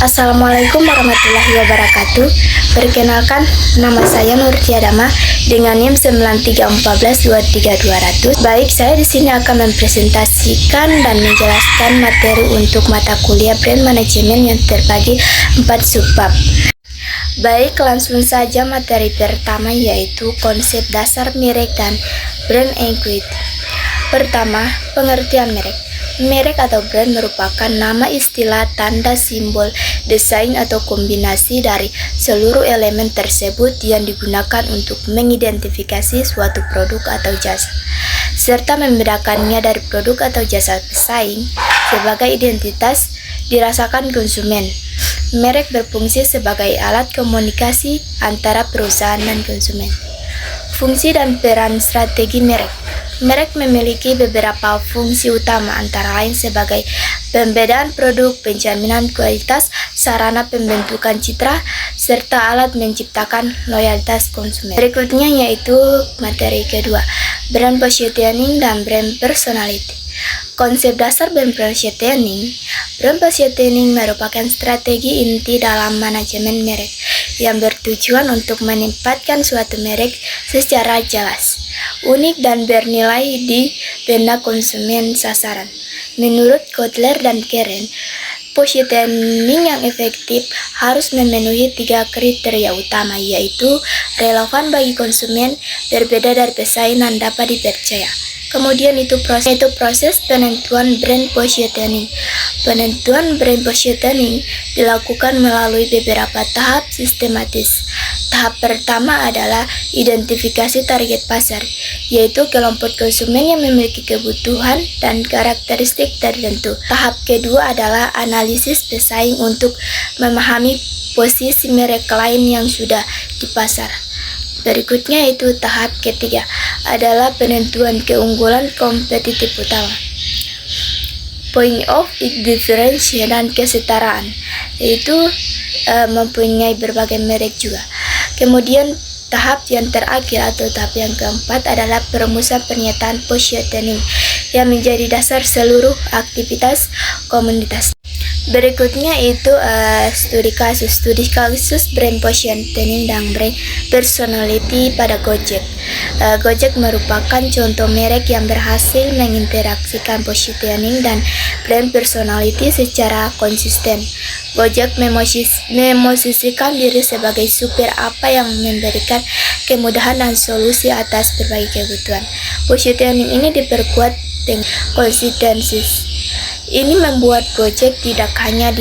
Assalamualaikum warahmatullahi wabarakatuh. Perkenalkan, nama saya Nurtia Dama dengan NIM 93142300. Baik, saya di sini akan mempresentasikan dan menjelaskan materi untuk mata kuliah Brand Management yang terbagi 4 subbab. Baik, langsung saja materi pertama yaitu konsep dasar merek dan brand equity. Pertama, pengertian merek. Merek atau brand merupakan nama istilah, tanda, simbol, desain, atau kombinasi dari seluruh elemen tersebut yang digunakan untuk mengidentifikasi suatu produk atau jasa, serta membedakannya dari produk atau jasa pesaing. Sebagai identitas dirasakan konsumen, merek berfungsi sebagai alat komunikasi antara perusahaan dan konsumen. Fungsi dan peran strategi merek. Merek memiliki beberapa fungsi utama, antara lain sebagai pembedaan produk, penjaminan kualitas, sarana pembentukan citra, serta alat menciptakan loyalitas konsumen. Berikutnya yaitu materi kedua, brand positioning dan brand personality. Konsep dasar brand positioning. Brand positioning merupakan strategi inti dalam manajemen merek yang bertujuan untuk menempatkan suatu merek secara jelas, unik, dan bernilai di benak konsumen sasaran. Menurut Kotler dan Keren, positioning yang efektif harus memenuhi 3 kriteria utama, yaitu relevan bagi konsumen, berbeda dari pesaing, dan dapat dipercaya. Kemudian itu proses penentuan brand positioning. Penentuan brand positioning dilakukan melalui beberapa tahap sistematis. Tahap pertama adalah identifikasi target pasar, yaitu kelompok konsumen yang memiliki kebutuhan dan karakteristik tertentu. Tahap kedua adalah analisis pesaing untuk memahami posisi merek lain yang sudah di pasar. Berikutnya itu tahap ketiga adalah penentuan keunggulan kompetitif utama, point of difference dan kesetaraan, yaitu mempunyai berbagai merek juga. Kemudian tahap yang terakhir atau tahap yang keempat adalah perumusan pernyataan positioning yang menjadi dasar seluruh aktivitas komunitas. Berikutnya itu studi kasus brand positioning dan brand personality pada Gojek. Gojek merupakan contoh merek yang berhasil menginteraksikan positioning dan brand personality secara konsisten. Gojek memosisikan diri sebagai supir apa yang memberikan kemudahan dan solusi atas berbagai kebutuhan. Positioning ini diperkuat dengan konsistensi. Ini membuat Gojek tidak hanya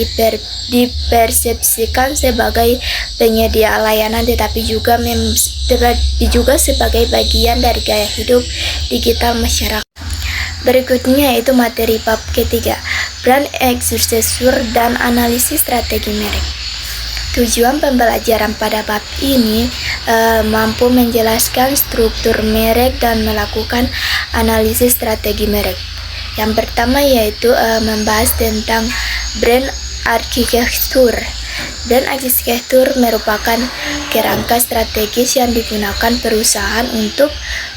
dipersepsikan sebagai penyedia layanan, tetapi juga sebagai bagian dari gaya hidup digital masyarakat. Berikutnya yaitu materi bab ketiga, brand exposure dan analisis strategi merek. Tujuan pembelajaran pada bab ini mampu menjelaskan struktur merek dan melakukan analisis strategi merek. Yang pertama yaitu membahas tentang brand arsitektur. Brand arsitektur merupakan kerangka strategis yang digunakan perusahaan untuk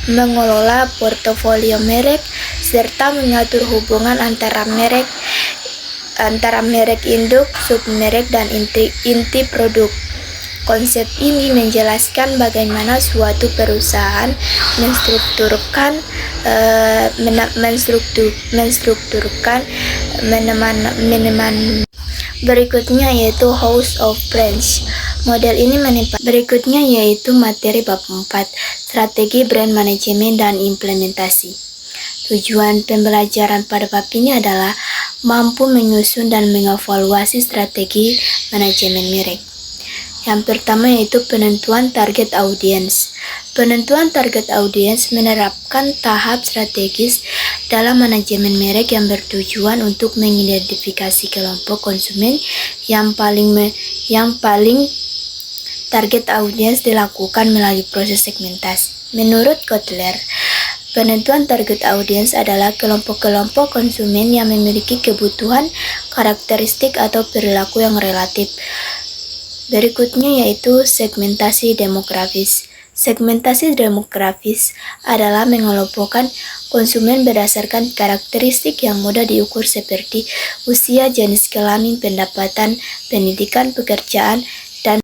mengelola portofolio merek serta mengatur hubungan antara merek induk, submerek, dan inti produk. Konsep ini menjelaskan bagaimana suatu perusahaan menstrukturkan Berikutnya yaitu House of Brands. Model ini Berikutnya yaitu materi bab 4, strategi brand manajemen dan implementasi. Tujuan pembelajaran pada bab ini adalah mampu menyusun dan mengevaluasi strategi manajemen merek. Yang pertama yaitu penentuan target audiens. Penentuan target audiens menerapkan tahap strategis dalam manajemen merek yang bertujuan untuk mengidentifikasi kelompok konsumen yang paling target audiens dilakukan melalui proses segmentasi. Menurut Kotler, penentuan target audiens adalah kelompok-kelompok konsumen yang memiliki kebutuhan, karakteristik, atau perilaku yang relatif. Berikutnya yaitu segmentasi demografis. Segmentasi demografis adalah mengelompokkan konsumen berdasarkan karakteristik yang mudah diukur seperti usia, jenis kelamin, pendapatan, pendidikan, pekerjaan, dan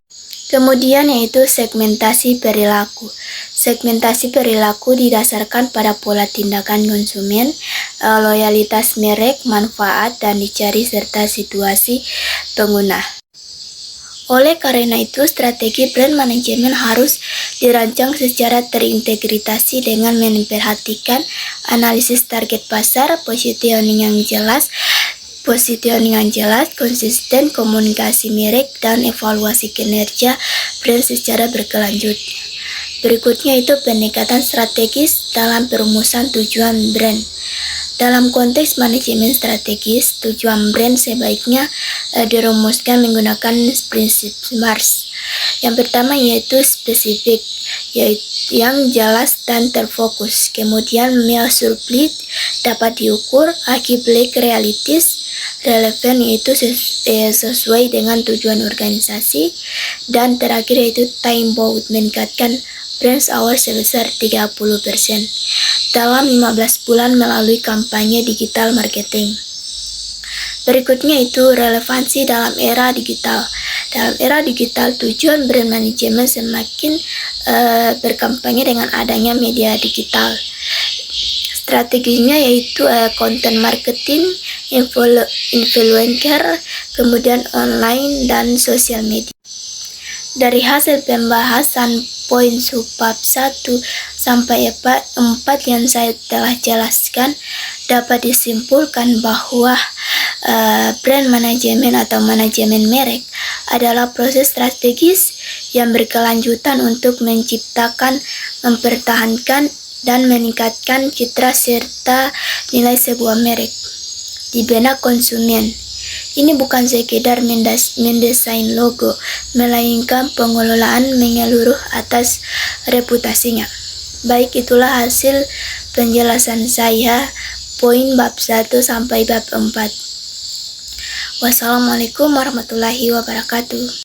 kemudian yaitu segmentasi perilaku. Segmentasi perilaku didasarkan pada pola tindakan konsumen, loyalitas merek, manfaat, dan dicari serta situasi pengguna. Oleh karena itu, strategi brand manajemen harus dirancang secara terintegrasi dengan memperhatikan analisis target pasar, positioning yang jelas, konsisten, komunikasi merek, dan evaluasi kinerja brand secara berkelanjut. Berikutnya itu pendekatan strategis dalam perumusan tujuan brand. Dalam konteks manajemen strategis, tujuan brand sebaiknya dirumuskan menggunakan prinsip SMART. Yang pertama yaitu spesifik, yaitu yang jelas dan terfokus. Kemudian measurable, dapat diukur. Achievable, realistis. Relevan, yaitu sesuai dengan tujuan organisasi. Dan terakhir yaitu time bound, meningkatkan brand hours sebesar 30% dalam 15 bulan melalui kampanye digital marketing. Berikutnya itu relevansi dalam era digital. Dalam era digital, tujuan brand manajemen semakin berkampanye dengan adanya media digital. Strateginya yaitu content marketing, influencer, kemudian online dan sosial media. Dari hasil pembahasan poin subbab 1 sampai 4 yang saya telah jelaskan, dapat disimpulkan bahwa brand manajemen atau manajemen merek adalah proses strategis yang berkelanjutan untuk menciptakan, mempertahankan, dan meningkatkan citra serta nilai sebuah merek di benak konsumen. Ini bukan sekedar mendesain logo, melainkan pengelolaan menyeluruh atas reputasinya. Baik, itulah hasil penjelasan saya poin bab 1 sampai bab 4. Wassalamualaikum warahmatullahi wabarakatuh.